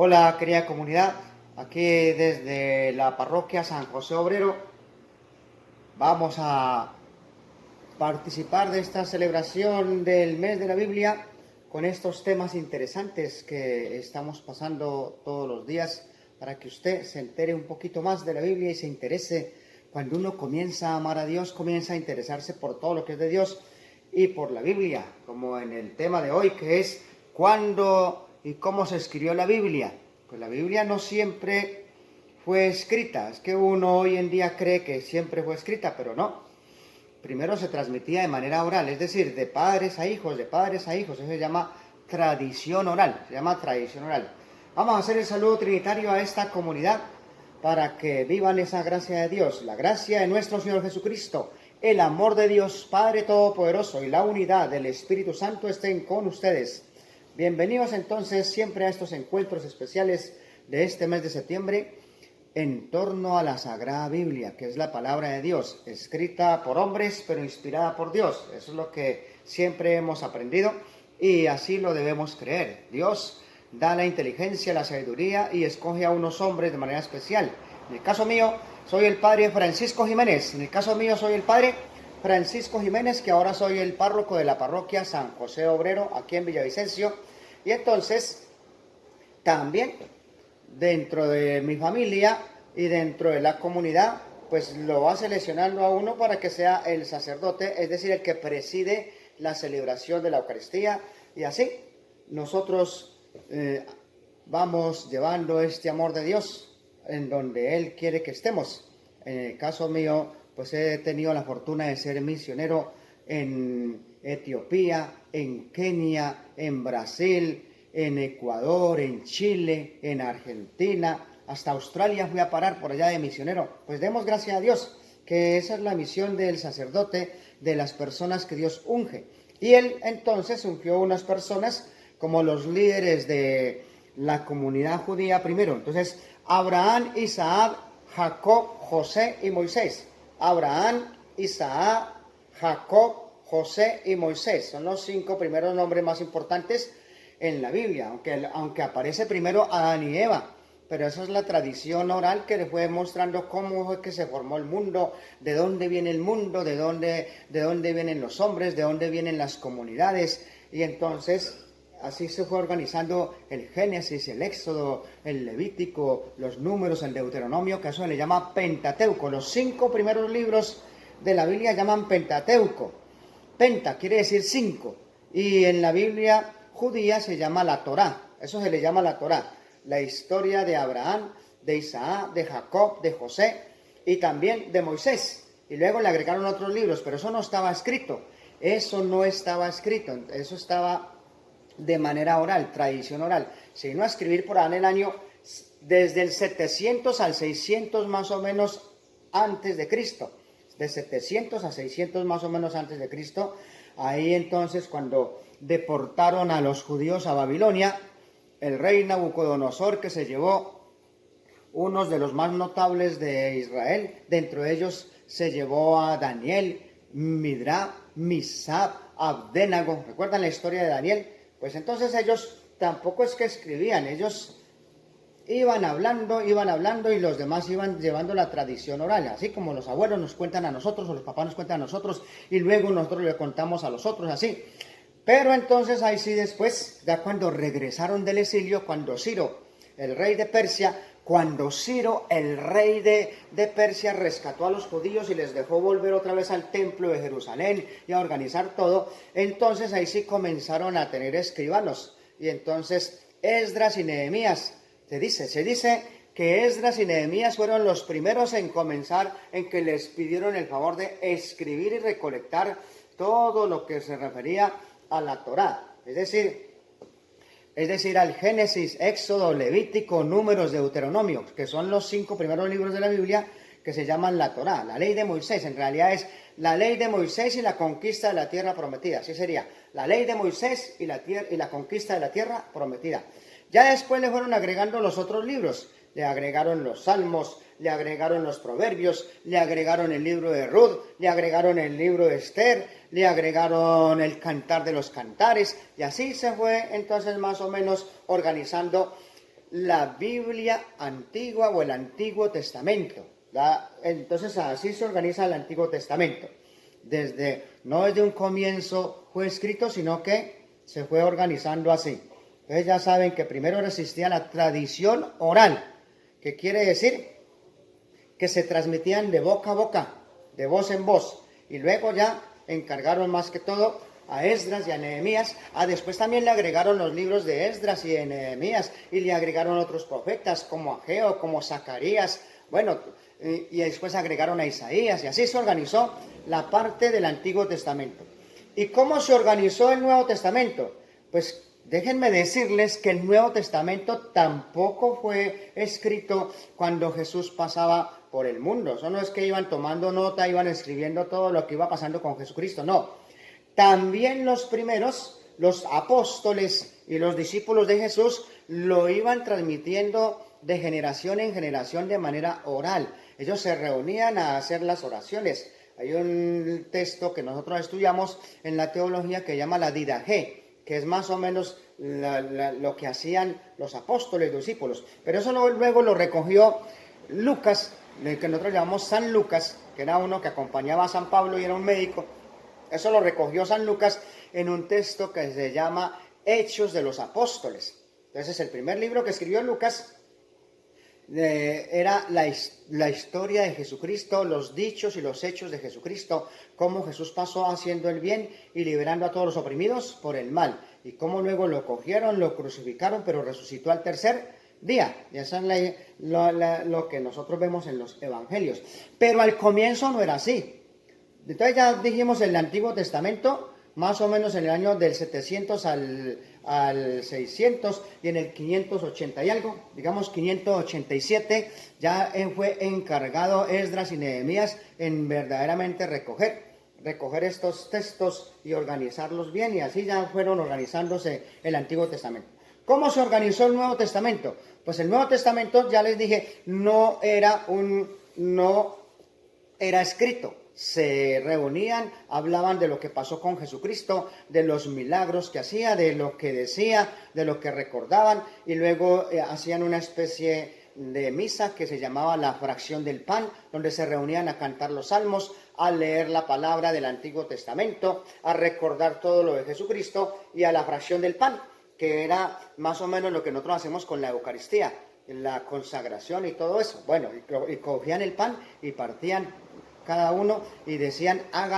Hola, querida comunidad, aquí desde la parroquia San José Obrero vamos a participar de esta celebración del mes de la Biblia con estos temas interesantes que estamos pasando todos los días para que usted se entere un poquito más de la Biblia y se interese. Cuando uno comienza a amar a Dios, comienza a interesarse por todo lo que es de Dios y por la Biblia, como en el tema de hoy, que es cuándo y cómo se escribió la Biblia. Pues la Biblia no siempre fue escrita, es que uno hoy en día cree que siempre fue escrita, pero no. Primero se transmitía de manera oral, es decir, de padres a hijos, eso se llama tradición oral, Vamos a hacer el saludo trinitario a esta comunidad para que vivan esa gracia de Dios, la gracia de nuestro Señor Jesucristo, el amor de Dios Padre Todopoderoso y la unidad del Espíritu Santo estén con ustedes. Bienvenidos entonces siempre a estos encuentros especiales de este mes de septiembre en torno a la Sagrada Biblia, que es la palabra de Dios, escrita por hombres pero inspirada por Dios. Eso es lo que siempre hemos aprendido y así lo debemos creer. Dios da la inteligencia, la sabiduría y escoge a unos hombres de manera especial. En el caso mío, soy el padre Francisco Jiménez. Que ahora soy el párroco de la parroquia San José Obrero, aquí en Villavicencio. Y entonces, también dentro de mi familia y dentro de la comunidad, pues lo va seleccionando a uno para que sea el sacerdote, es decir, el que preside la celebración de la Eucaristía. Y así nosotros vamos llevando este amor de Dios en donde Él quiere que estemos. En el caso mío, pues he tenido la fortuna de ser misionero en Etiopía, en Kenia, en Brasil, en Ecuador, en Chile, en Argentina, hasta Australia fui a parar por allá de misionero. Pues demos gracias a Dios, que esa es la misión del sacerdote, de las personas que Dios unge. Y Él entonces ungió unas personas como los líderes de la comunidad judía primero. Entonces, Abraham, Isaac, Jacob, José y Moisés. Abraham, Isaac, Jacob, José y Moisés. Son los 5 primeros nombres más importantes en la Biblia, aunque aparece primero Adán y Eva. Pero esa es la tradición oral que le fue mostrando cómo fue que se formó el mundo, de dónde viene el mundo, de dónde vienen los hombres, de dónde vienen las comunidades. Y entonces así se fue organizando el Génesis, el Éxodo, el Levítico, los Números, el Deuteronomio, que a eso se le llama Pentateuco. Los 5 primeros libros de la Biblia llaman Pentateuco. Penta quiere decir 5. Y en la Biblia judía se llama la Torá. Eso se le llama la Torá. La historia de Abraham, de Isaac, de Jacob, de José y también de Moisés. Y luego le agregaron otros libros, pero eso no estaba escrito. Eso estaba de manera oral, tradición oral. Se vino a escribir por ahí en el año desde el 700 al 600 más o menos antes de Cristo. De 700 a 600 más o menos antes de Cristo. Ahí entonces cuando deportaron a los judíos a Babilonia, el rey Nabucodonosor, que se llevó unos de los más notables de Israel, dentro de ellos se llevó a Daniel, Midrá, Misab, Abdenago. ¿Recuerdan la historia de Daniel? Pues entonces ellos tampoco es que escribían, ellos iban hablando y los demás iban llevando la tradición oral, así como los abuelos nos cuentan a nosotros o los papás nos cuentan a nosotros y luego nosotros le contamos a los otros, así. Pero entonces ahí sí después, ya cuando regresaron del exilio, cuando Ciro, el rey de Persia rescató a los judíos y les dejó volver otra vez al templo de Jerusalén y a organizar todo, entonces ahí sí comenzaron a tener escribanos. Y entonces Esdras y Nehemías, se dice que Esdras y Nehemías fueron los primeros en comenzar, en que les pidieron el favor de escribir y recolectar todo lo que se refería a la Torá, es decir, al Génesis, Éxodo, Levítico, Números, Deuteronomio, que son los 5 primeros libros de la Biblia que se llaman la Torá, la ley de Moisés. En realidad es la ley de Moisés y la conquista de la tierra prometida. Así sería, la ley de Moisés y la conquista de la tierra prometida. Ya después le fueron agregando los otros libros, le agregaron los Salmos, le agregaron los Proverbios, le agregaron el libro de Ruth, le agregaron el libro de Esther, le agregaron el Cantar de los Cantares, y así se fue entonces más o menos organizando la Biblia antigua o el Antiguo Testamento. Entonces así se organiza el Antiguo Testamento. No desde un comienzo fue escrito, sino que se fue organizando así. Entonces ya saben que primero existía la tradición oral, que quiere decir que se transmitían de boca a boca, de voz en voz, y luego ya encargaron más que todo a Esdras y a Nehemías. Después también le agregaron los libros de Esdras y de Nehemías, y le agregaron otros profetas como Ageo, como Zacarías, bueno, y después agregaron a Isaías, y así se organizó la parte del Antiguo Testamento. ¿Y cómo se organizó el Nuevo Testamento? Pues déjenme decirles que el Nuevo Testamento tampoco fue escrito cuando Jesús pasaba por el mundo. Eso no es que iban tomando nota, iban escribiendo todo lo que iba pasando con Jesucristo, no. También los primeros, los apóstoles y los discípulos de Jesús, lo iban transmitiendo de generación en generación de manera oral. Ellos se reunían a hacer las oraciones. Hay un texto que nosotros estudiamos en la teología que llama la Didaché, que es más o menos lo que hacían los apóstoles, los discípulos. Pero eso luego lo recogió Lucas, que nosotros llamamos San Lucas, que era uno que acompañaba a San Pablo y era un médico. Eso lo recogió San Lucas en un texto que se llama Hechos de los Apóstoles. Entonces el primer libro que escribió Lucas era la historia de Jesucristo, los dichos y los hechos de Jesucristo, cómo Jesús pasó haciendo el bien y liberando a todos los oprimidos por el mal, y cómo luego lo cogieron, lo crucificaron, pero resucitó al tercer día. Y eso es lo que nosotros vemos en los evangelios. Pero al comienzo no era así. Entonces ya dijimos el Antiguo Testamento, más o menos en el año del 700 al 600, y en el 580 y algo, digamos 587, ya fue encargado Esdras y Nehemías en verdaderamente recoger estos textos y organizarlos bien, y así ya fueron organizándose el Antiguo Testamento. ¿Cómo se organizó el Nuevo Testamento? Pues el Nuevo Testamento, ya les dije, no era escrito. Se reunían, hablaban de lo que pasó con Jesucristo, de los milagros que hacía, de lo que decía, de lo que recordaban, y luego hacían una especie de misa que se llamaba la fracción del pan, donde se reunían a cantar los salmos, a leer la palabra del Antiguo Testamento, a recordar todo lo de Jesucristo, y a la fracción del pan, que era más o menos lo que nosotros hacemos con la Eucaristía, la consagración y todo eso. Bueno, y cogían el pan y partían cada uno y decían, hagan